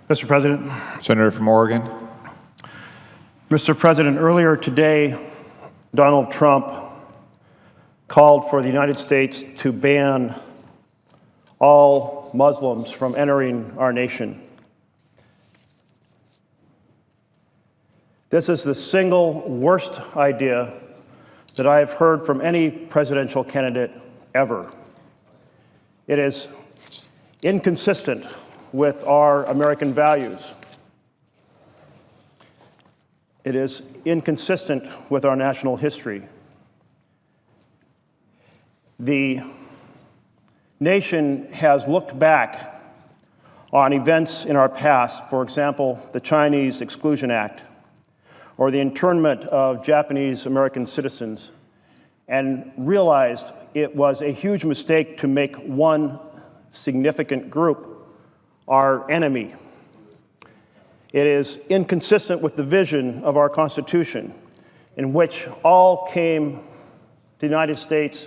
Mr. President. Senator from Oregon. Mr. President, earlier today, Donald Trump called for the United States to ban all Muslims from entering our nation. This is the single worst idea that I have heard from any presidential candidate ever. It is inconsistent with our American values. It is inconsistent with our national history. The nation has looked back on events in our past, for example, the Chinese Exclusion Act, or the internment of Japanese American citizens, and realized it was a huge mistake to make one significant group our enemy. It is inconsistent with the vision of our Constitution, in which all came to the United States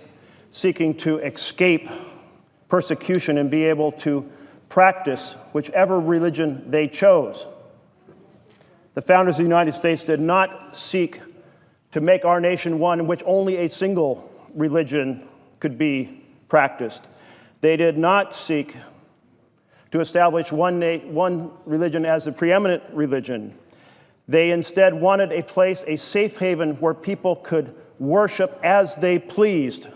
seeking to escape persecution and be able to practice whichever religion they chose. The founders of the United States did not seek to make our nation one in which only a single religion could be practiced. They did not seek to establish one religion as the preeminent religion. They instead wanted a place, a safe haven, where people could worship as they pleased,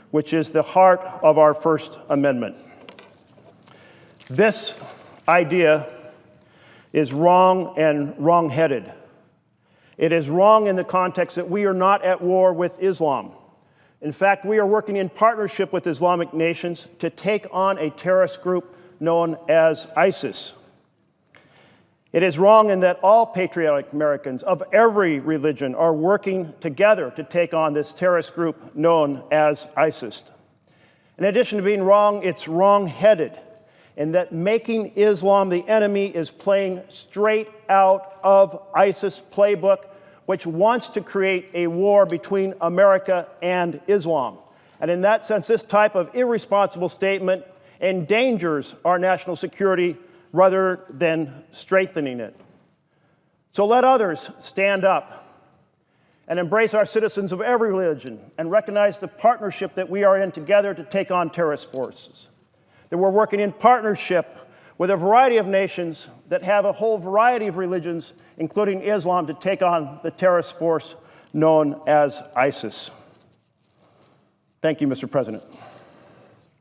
which is the heart of our First Amendment. This idea is wrong and wrong-headed. It is wrong in the context that we are not at war with Islam. In fact, we are working in partnership with Islamic nations to take on a terrorist group known as ISIS. It is wrong in that all patriotic Americans of every religion are working together to take on this terrorist group known as ISIS. In addition to being wrong, it's wrong-headed in that making Islam the enemy is playing straight out of ISIS playbook, which wants to create a war between America and Islam. And in that sense, this type of irresponsible statement endangers our national security rather than strengthening it. So let others stand up and embrace our citizens of every religion and recognize the partnership that we are in together to take on terrorist forces. That we're working in partnership with a variety of nations that have a whole variety of religions, including Islam, to take on the terrorist force known as ISIS. Thank you, Mr. President.